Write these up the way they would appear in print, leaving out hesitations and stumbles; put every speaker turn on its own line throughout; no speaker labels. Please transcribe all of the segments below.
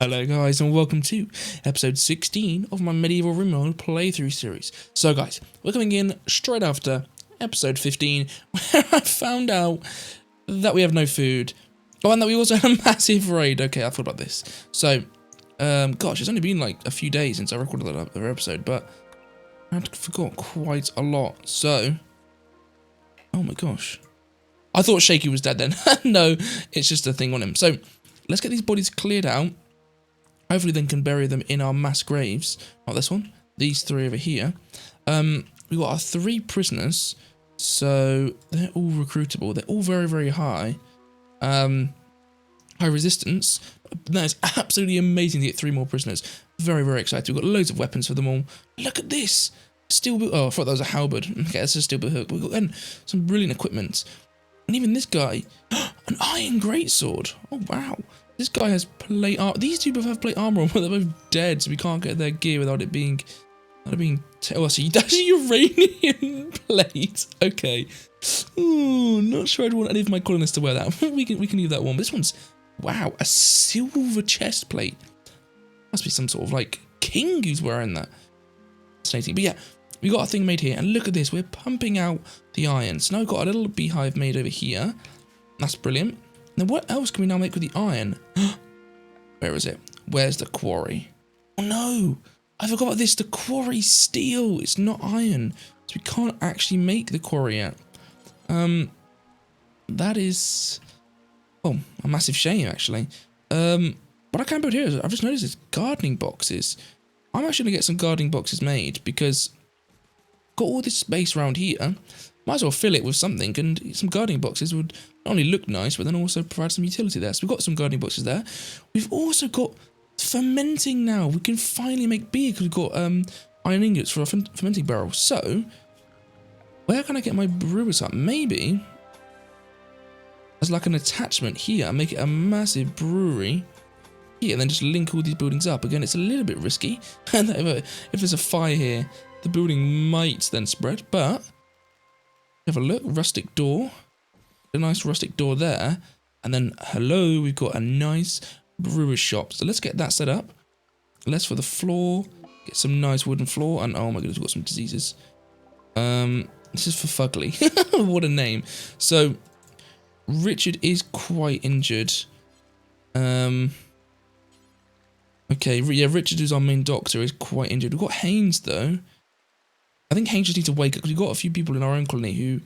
Hello guys and welcome to episode 16 of my Medieval Rimworld playthrough series. So guys, we're coming in straight after episode 15 where I found out that we have no food. Oh, and that we also had a massive raid. Okay, I thought about this. So, gosh, it's only been like a few days since I recorded that other episode, but I forgot quite a lot. So, oh my gosh. I thought Shaky was dead then. No, it's just a thing on him. So, let's get these bodies cleared out. Hopefully then can bury them in our mass graves. Not this one. These three over here. We've got our 3 prisoners. So they're all recruitable. They're all very, very high. High resistance. That is absolutely amazing to get 3 more prisoners. Very, very excited. We've got loads of weapons for them all. Look at this. Steel boot. Oh, I thought that was a halberd. Okay, that's a steel boot hook. We've got again, some brilliant equipment. And even this guy. An iron greatsword. Oh, wow. This guy has plate armor. These two both have plate armor, but they're both dead, so we can't get their gear without it being. Oh, so that's a Uranian plate. Okay. Ooh, not sure I'd want any of my colonists to wear that. we can leave that one. But this one's, wow, a silver chest plate. Must be some sort of like king who's wearing that. Fascinating. But yeah, we got our thing made here, and look at this. We're pumping out the iron. So now we've got a little beehive made over here. That's brilliant. Now, what else can we now make with the iron? Where is it? Where's the quarry? Oh, no. I forgot about this. The quarry's steel. It's not iron. So we can't actually make the quarry yet. That is... oh, a massive shame, actually. What I can build here is... I've just noticed it's gardening boxes. I'm actually going to get some gardening boxes made because... got all this space around here. Might as well fill it with something, and some gardening boxes would not only look nice, but then also provide some utility there. So we've got some gardening boxes there. We've also got fermenting now. We can finally make beer because we've got iron ingots for our fermenting barrel. So, where can I get my brewers up? Maybe as like an attachment here, make it a massive brewery here, and then just link all these buildings up. Again, it's a little bit risky. And if there's a fire here, the building might then spread, but... have a look, rustic door, a nice rustic door there, and then hello, we've got a nice brewer's shop. So let's get that set up. Let's for the floor, get some nice wooden floor, and oh my goodness, we've got some diseases. This is for Fugly. What a name. So Richard is quite injured. Okay, yeah, Richard is our main doctor, is quite injured. We've got Haynes though. I think Haynes just needs to wake up because we've got a few people in our own colony who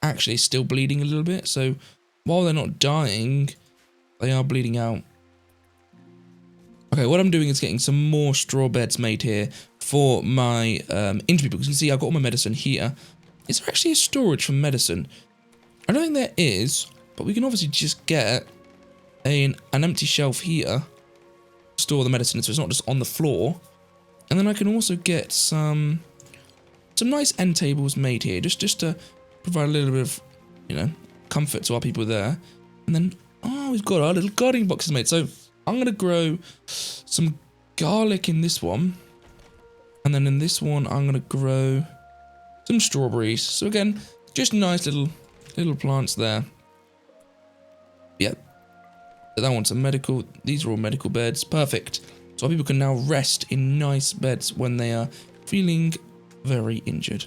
actually is still bleeding a little bit. So while they're not dying, they are bleeding out. Okay, what I'm doing is getting some more straw beds made here for my injured people. Because you can see I've got all my medicine here. Is there actually a storage for medicine? I don't think there is, but we can obviously just get an empty shelf here to store the medicine so it's not just on the floor. And then I can also get some nice end tables made here, just to provide a little bit of, you know, comfort to our people there. And then, oh, we've got our little gardening boxes made. So I'm going to grow some garlic in this one. And then in this one, I'm going to grow some strawberries. So again, just nice little plants there. Yeah. So that one's a medical. These are all medical beds. Perfect. So our people can now rest in nice beds when they are feeling very injured.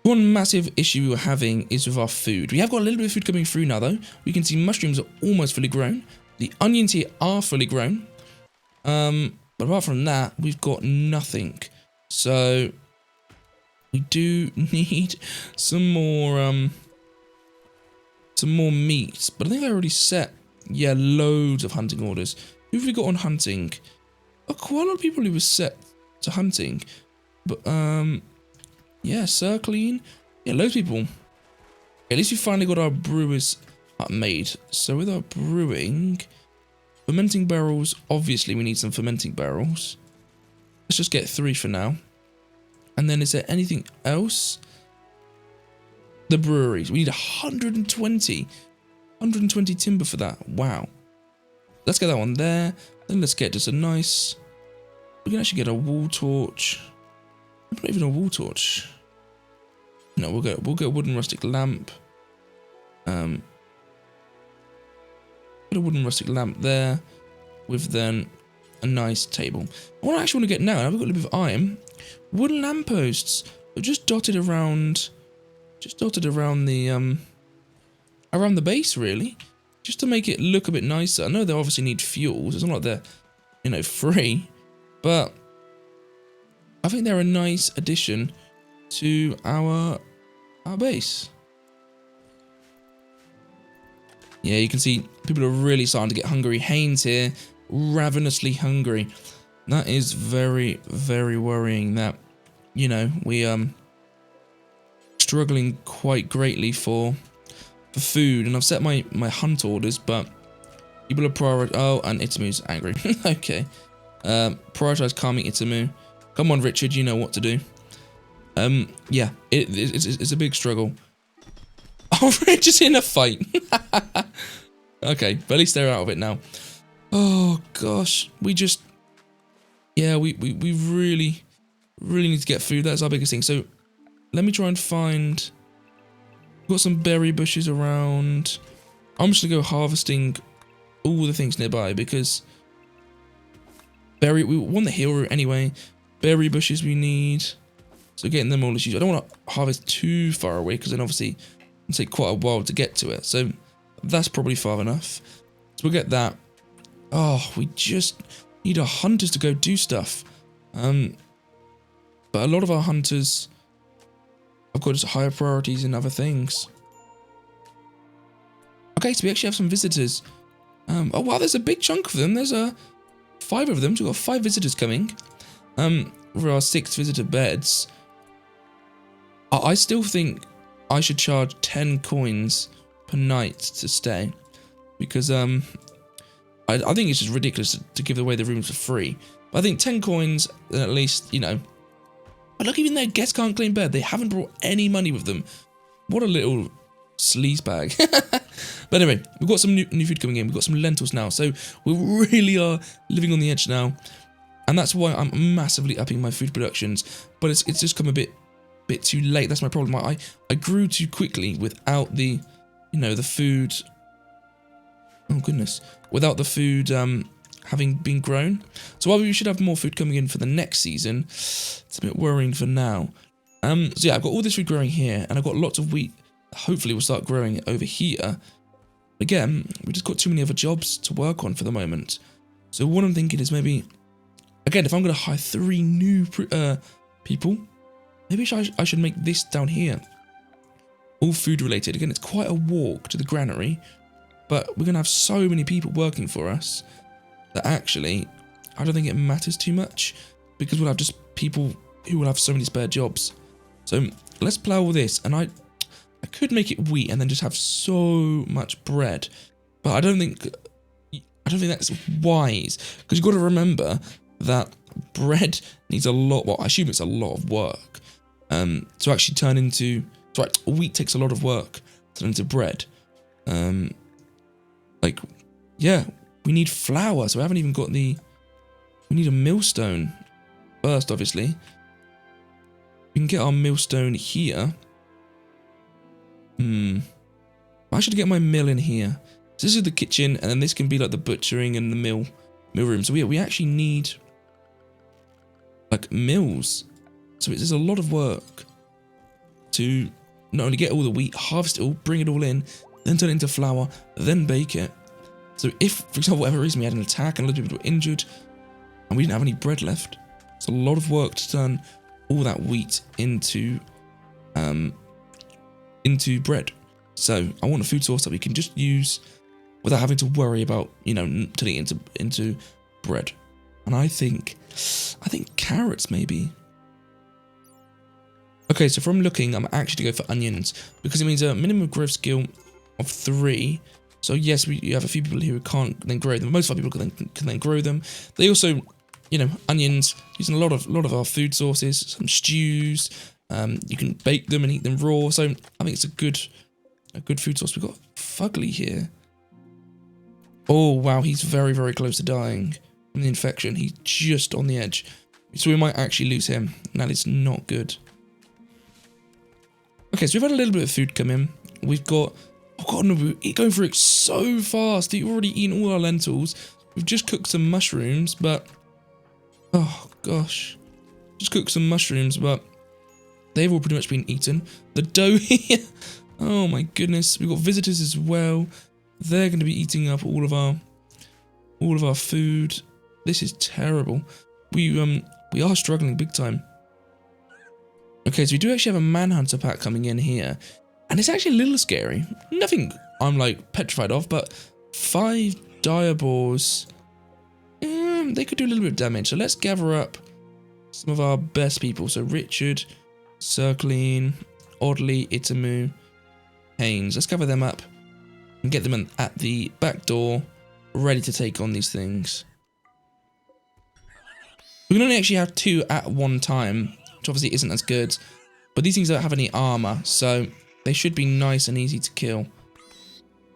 One massive issue we're having is with our food. We have got a little bit of food coming through now though. We can see mushrooms are almost fully grown. The onions here are fully grown. But apart from that, we've got nothing. So we do need some more meat. But I think I already set, yeah, loads of hunting orders. Who have we got on hunting? Oh, quite a lot of people who were set to hunting. But yeah, circling, yeah, loads of people. At least we finally got our brewers up made. So with our brewing, fermenting barrels, obviously we need some fermenting barrels. Let's just get 3 for now. And then is there anything else? The breweries, we need 120 timber for that. Wow. Let's get that one there. Then let's get just a nice, we can actually get a wall torch. Not even a wall torch. No, we'll get a wooden rustic lamp. Put a wooden rustic lamp there. with then a nice table. What I actually want to get now, and I've got a little bit of iron, wooden lampposts. They're just dotted around the around the base, really, just to make it look a bit nicer. I know they obviously need fuels. It's not like they're, you know, free, but I think they're a nice addition to our base. Yeah, you can see people are really starting to get hungry. Haynes here, ravenously hungry. That is very, very worrying that, you know, we struggling quite greatly for food. And I've set my hunt orders, but people are oh, and Itamu's angry. Okay. Prioritize calming Itamu. Come on, Richard, you know what to do. Yeah, it's a big struggle. Oh, Richard's in a fight. Okay, but at least they're out of it now. Oh gosh, we really need to get food. That's our biggest thing. So let me try and find. Got some berry bushes around. I'm just gonna go harvesting all the things nearby because we want the hill route anyway. Berry bushes we need. So getting them all is useful. I don't want to harvest too far away because then obviously it'll take quite a while to get to it. So that's probably far enough. So we'll get that. Oh, we just need our hunters to go do stuff. But a lot of our hunters have got just higher priorities in other things. Okay, so we actually have some visitors. Oh wow, there's a big chunk of them. There's 5 of them. So we've got 5 visitors coming. For our 6 visitor beds. I still think I should charge 10 coins per night to stay. Because I think it's just ridiculous to give away the rooms for free. But I think 10 coins, then at least, you know. But look, even their guests can't claim bed. They haven't brought any money with them. What a little sleaze bag. But anyway, we've got some new food coming in. We've got some lentils now. So we really are living on the edge now. And that's why I'm massively upping my food productions. But it's just come a bit too late. That's my problem. I grew too quickly without the, you know, the food. Oh goodness. Without the food having been grown. So while we should have more food coming in for the next season, it's a bit worrying for now. So yeah, I've got all this food growing here, and I've got lots of wheat. Hopefully we'll start growing it over here. Again, we've just got too many other jobs to work on for the moment. So what I'm thinking is maybe, again, if I'm going to hire 3 new people, maybe I should make this down here. All food related. Again, it's quite a walk to the granary, but we're going to have so many people working for us that actually, I don't think it matters too much because we'll have just people who will have so many spare jobs. So let's plow all this, and I could make it wheat and then just have so much bread, but I don't think that's wise because you've got to remember that bread needs a lot. Well, I assume it's a lot of work to actually turn into. Right, wheat takes a lot of work to turn into bread. Like, yeah, we need flour, so I haven't even got the. We need a millstone first, obviously. We can get our millstone here. I should get my mill in here. So this is the kitchen, and then this can be like the butchering and the mill room. So we actually need like mills. So there's a lot of work to not only get all the wheat, harvest it all, bring it all in, then turn it into flour, then bake it. So if, for example, for whatever reason we had an attack and a lot of people were injured, and we didn't have any bread left, it's a lot of work to turn all that wheat into bread. So I want a food source that we can just use without having to worry about, you know, turning it into bread. And I think carrots maybe. Okay, so from looking, I'm actually to go for onions because it means a minimum growth skill of 3. So yes, you have a few people who can't then grow them. Most of our people can then grow them. They also, you know, onions using a lot of our food sources, some stews. You can bake them and eat them raw. So I think it's a good food source. We've got Fugly here. Oh wow, he's very, very close to dying from the infection. He's just on the edge. So we might actually lose him. That is not good. Okay, so we've had a little bit of food come in. We've got, oh god, no, we're going through it so fast. We've already eaten all our lentils. We've just cooked some mushrooms, but... Oh, gosh. Just cooked some mushrooms, but they've all pretty much been eaten. The dough here... Oh, my goodness. We've got visitors as well. They're going to be eating up all of our food. This is terrible. We are struggling big time. Okay, so we do actually have a manhunter pack coming in here. And it's actually a little scary. Nothing I'm like petrified of, but 5 diabors. They could do a little bit of damage. So let's gather up some of our best people. So Richard, Circline, Oddly, Itamu, Haynes. Let's gather them up and get them at the back door, ready to take on these things. We can only actually have 2 at one time, which obviously isn't as good. But these things don't have any armor, so they should be nice and easy to kill.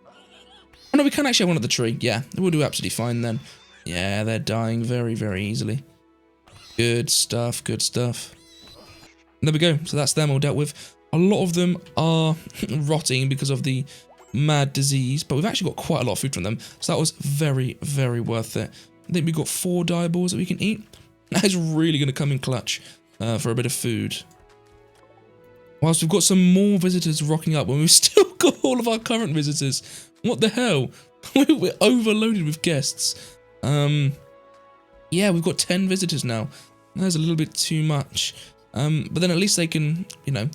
Oh no, we can actually have one at the tree. Yeah, we'll do absolutely fine then. Yeah, they're dying very, very easily. Good stuff, good stuff. And there we go. So that's them all dealt with. A lot of them are rotting because of the mad disease, but we've actually got quite a lot of food from them. So that was very, very worth it. I think we've got 4 diaballs that we can eat. That is really going to come in clutch for a bit of food. Whilst we've got some more visitors rocking up when we've still got all of our current visitors. What the hell? We're overloaded with guests. Yeah, we've got 10 visitors now. That's a little bit too much. But then at least they can, you know,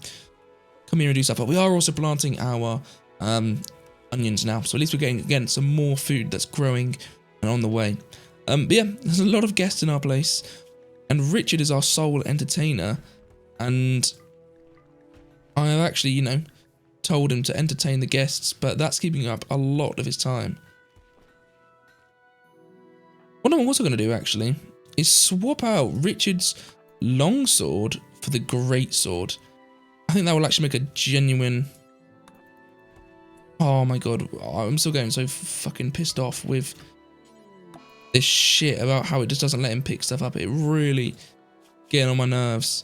come here and do stuff. But we are also planting our onions now. So at least we're getting, again, some more food that's growing and on the way. But yeah, there's a lot of guests in our place. And Richard is our sole entertainer. And I have actually, you know, told him to entertain the guests. But that's keeping up a lot of his time. What I'm also going to do, actually, is swap out Richard's longsword for the greatsword. I think that will actually make a genuine... Oh my god, I'm still getting so fucking pissed off with this shit about how it just doesn't let him pick stuff up. It really getting on my nerves.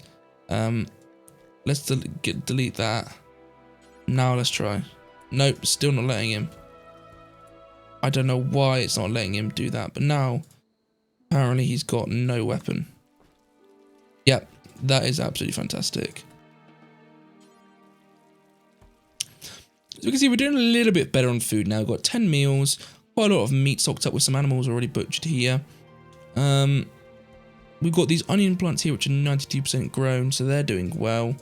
Let's delete that. Now let's try. Nope, still not letting him. I don't know why it's not letting him do that, but now apparently he's got no weapon. Yep, that is absolutely fantastic. So we can see we're doing a little bit better on food now. We've got 10 meals, quite a lot of meat stocked up with some animals already butchered here. We've got these onion plants here which are 92% grown, so they're doing well.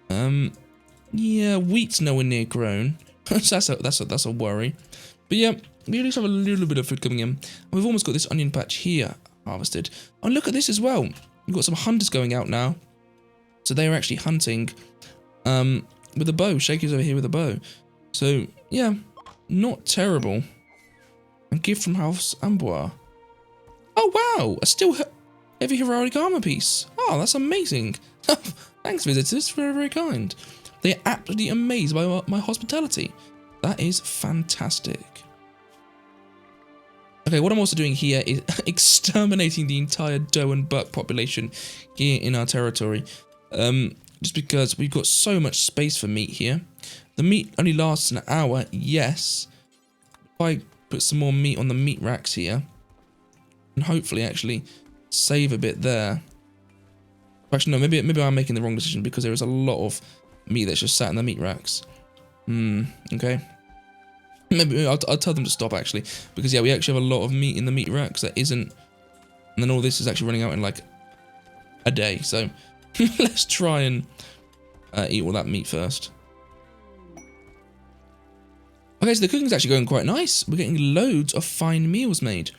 Yeah, wheat's nowhere near grown. So that's a worry. But yeah, we at least have a little bit of food coming in. And we've almost got this onion patch here harvested. Oh, look at this as well. We've got some hunters going out now. So they're actually hunting with a bow. Shaky's over here with a bow. So, yeah, not terrible. A gift from House Amboise. Oh, wow, a still heavy heroic armor piece. Oh, that's amazing. Thanks, visitors. Very, very kind. They're absolutely amazed by my hospitality. That is fantastic. Okay, what I'm also doing here is exterminating the entire doe and buck population here in our territory. Just because we've got so much space for meat here. The meat only lasts an hour, yes. If I put some more meat on the meat racks here, and hopefully actually save a bit there. Actually, no, maybe I'm making the wrong decision because there is a lot of meat that's just sat in the meat racks. Okay. Maybe I'll tell them to stop actually, because yeah, we actually have a lot of meat in the meat racks that isn't, and then all this is actually running out in like a day. So let's try and eat all that meat first. Okay, so the cooking's actually going quite nice. We're getting loads of fine meals made.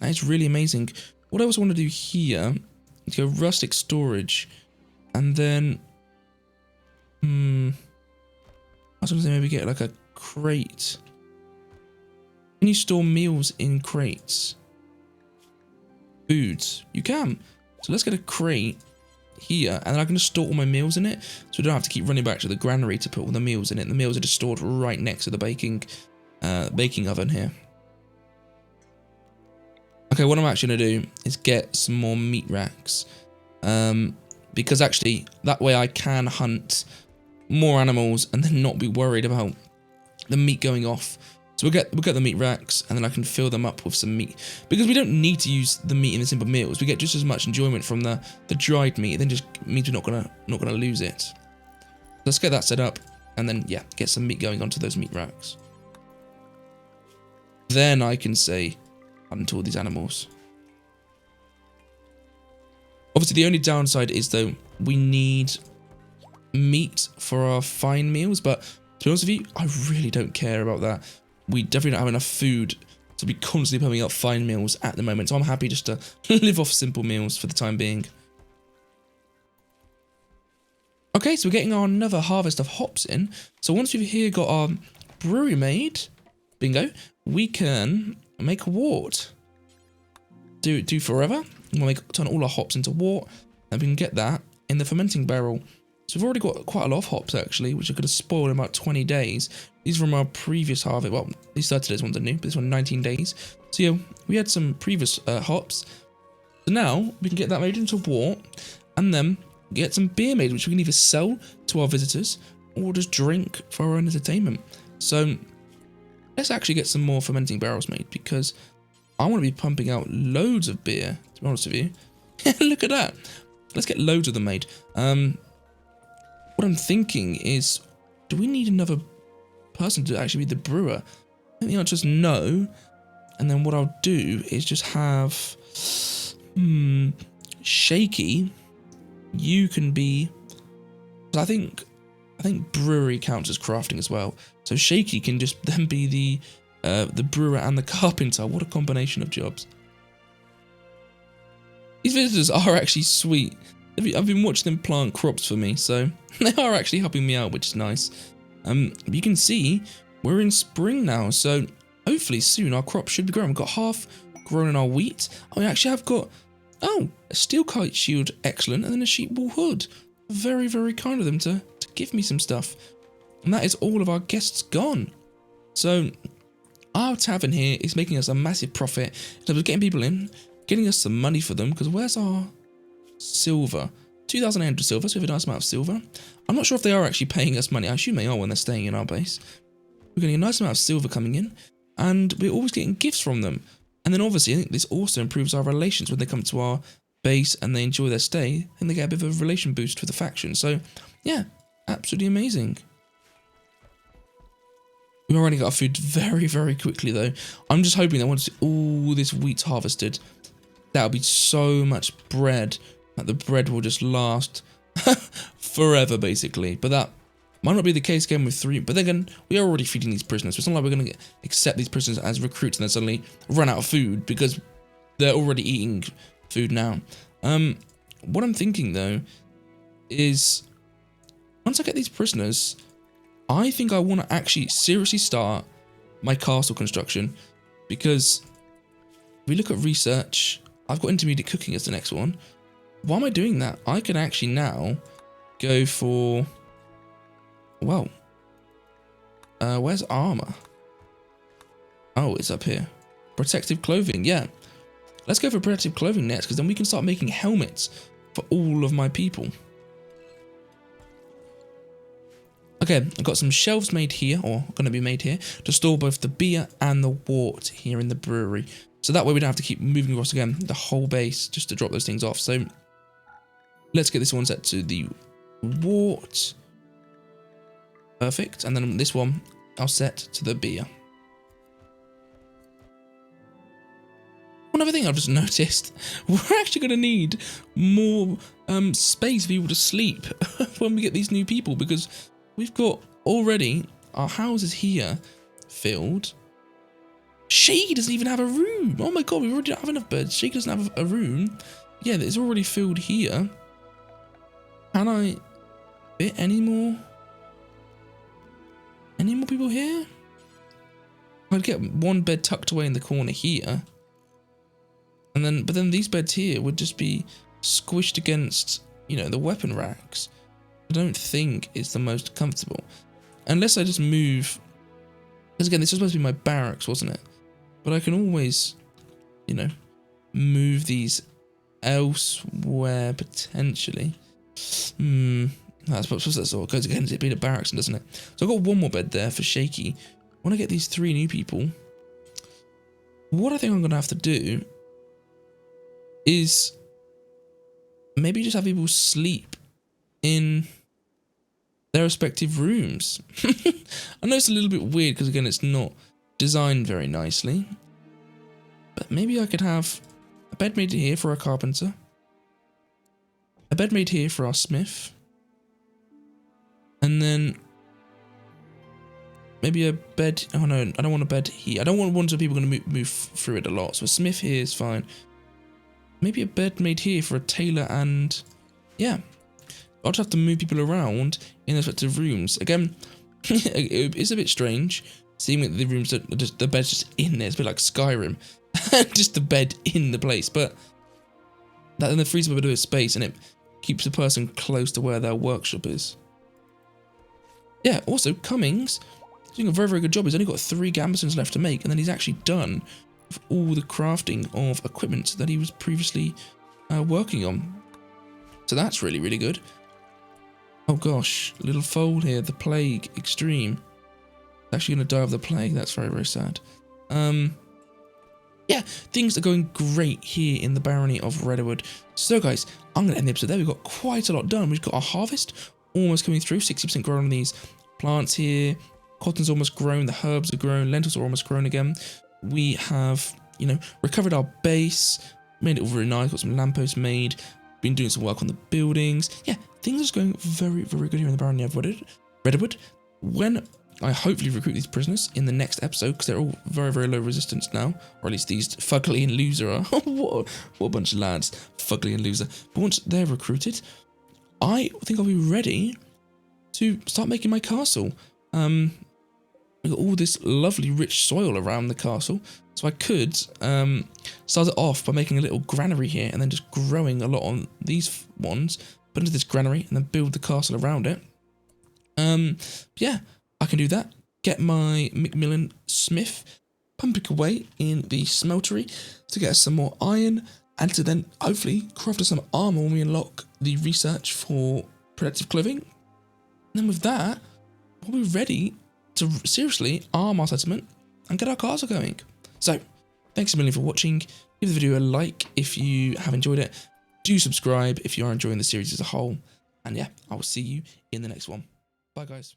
That is really amazing. What I also want to do here is go rustic storage, and then I was going to say maybe get like a crate. Can you store meals in crates? Foods. You can. So let's get a crate here, and then I can just store all my meals in it, so we don't have to keep running back to the granary to put all the meals in it. The meals are just stored right next to the baking oven here. Okay, what I'm actually going to do is get some more meat racks, because actually that way I can hunt more animals and then not be worried about the meat going off So we'll get the meat racks, and then I can fill them up with some meat. Because we don't need to use the meat in the simple meals. We get just as much enjoyment from the dried meat. It then just means we're not gonna lose it. Let's get that set up, and then yeah, get some meat going onto those meat racks. Then I can say hunt all these animals. Obviously, the only downside is though we need meat for our fine meals, but to be honest with you, I really don't care about that. We definitely don't have enough food to be constantly pumping out fine meals at the moment, so I'm happy just to live off simple meals for the time being. Okay, so we're getting our another harvest of hops in. So once we've here got our brewery made, bingo, we can make wort. Do forever. We'll turn all our hops into wort, and we can get that in the fermenting barrel. So we've already got quite a lot of hops actually, which are going to spoil in about 20 days. These are from our previous harvest. Well, these 30 days ones are new, but this one 19 days. So yeah, we had some previous hops. So now we can get that made into wort, and then get some beer made, which we can either sell to our visitors or just drink for our own entertainment. So let's actually get some more fermenting barrels made, because I want to be pumping out loads of beer, to be honest with you. Look at that. Let's get loads of them made. What I'm thinking is, do we need another person to actually be the brewer? I think the answer is no. And then what I'll do is just have Shaky. You can be. I think brewery counts as crafting as well. So Shaky can just then be the brewer and the carpenter. What a combination of jobs. These visitors are actually sweet. I've been watching them plant crops for me, so they are actually helping me out, which is nice. You can see we're in spring now, so hopefully soon our crops should be grown. We've got half grown in our wheat. I actually have got, a steel kite shield, excellent, and then a sheep wool hood. Very, very kind of them to give me some stuff. And that is all of our guests gone. So our tavern here is making us a massive profit in terms of getting people in, getting us some money for them, because where's our silver? 2,800 silver, so we have a nice amount of silver. I'm not sure if they are actually paying us money. I assume they are when they're staying in our base. We're getting a nice amount of silver coming in, and we're always getting gifts from them. And then obviously, I think this also improves our relations when they come to our base and they enjoy their stay, and they get a bit of a relation boost with the faction. So, yeah, absolutely amazing. We already got our food very, very quickly, though. I'm just hoping that once all this wheat's harvested, that'll be so much bread that the bread will just last forever, basically. But that might not be the case again with 3. But then again, we are already feeding these prisoners. So it's not like we're going to accept these prisoners as recruits and then suddenly run out of food, because they're already eating food now. What I'm thinking, though, is once I get these prisoners, I think I want to actually seriously start my castle construction, because if we look at research, I've got intermediate cooking as the next one. Why am I doing that? I can actually now go for, well, where's armor? Oh, it's up here. Protective clothing, yeah. Let's go for protective clothing next, because then we can start making helmets for all of my people. Okay, I've got some shelves made here, or going to be made here, to store both the beer and the wort here in the brewery. So that way we don't have to keep moving across again the whole base just to drop those things off. So let's get this one set to the wort. Perfect. And then this one I'll set to the beer. One other thing I've just noticed, we're actually going to need more space for people to sleep when we get these new people, because we've got already our houses here filled. Shaky doesn't even have a room. Oh my god, we already don't have enough beds. Shaky doesn't have a room. Yeah, it's already filled here. Can I fit any more people here? I'd get one bed tucked away in the corner here. And but then these beds here would just be squished against, the weapon racks. I don't think it's the most comfortable. Unless I just move, because again, this was supposed to be my barracks, wasn't it? But I can always, move elsewhere potentially. I suppose that sort of goes against it being a barracks, doesn't it? So I've got one more bed there for Shaky. want to get these 3 new people. What I think I'm going to have to do is maybe just have people sleep in their respective rooms. I know it's a little bit weird because, again, it's not designed very nicely. But maybe I could have a bed made here for our carpenter, a bed made here for our smith, and then maybe a bed. Oh no, I don't want a bed here. I don't want one so people are going to move through it a lot. So a smith here is fine. Maybe a bed made here for a tailor, and yeah, I'll just have to move people around in their respective rooms. Again, it's a bit strange seeing that the rooms, the bed's just in there. It's a bit like Skyrim. Just the bed in the place, but that then frees up a bit of space and it keeps the person close to where their workshop is. Yeah, also Cummings doing a very, very good job. He's only got 3 gambesons left to make, and then he's actually done with all the crafting of equipment that he was previously working on. So that's really, really good. Oh gosh, little fold here, the plague, extreme. Actually going to die of the plague. That's very, very sad. Yeah, things are going great here in the barony of Redwood. So guys, I'm going to end the episode there. We've got quite a lot done. We've got our harvest almost coming through, 60% grown on these plants here. Cotton's almost grown, the herbs are grown, lentils are almost grown again. We have, you know, recovered our base, made it all very nice, got some lampposts made, been doing some work on the buildings. Yeah, things are just going very, very good here in the barony of Redwood. When I hopefully recruit these prisoners in the next episode, because they're all very, very low resistance now, or at least these Fugly and Loser are. what a bunch of lads, Fugly and Loser. But once they're recruited, I think I'll be ready to start making my castle. We've got all this lovely rich soil around the castle, so I could start it off by making a little granary here, and then just growing a lot on these ones, put into this granary, and then build the castle around it. Yeah. I can do that, get my Macmillan Smith, pump it away in the smeltery to get us some more iron, and to then hopefully craft us some armour when we unlock the research for protective clothing. And then with that, we'll be ready to seriously arm our settlement and get our castle going. So, thanks a million for watching. Give the video a like if you have enjoyed it. Do subscribe if you are enjoying the series as a whole. And yeah, I will see you in the next one. Bye guys.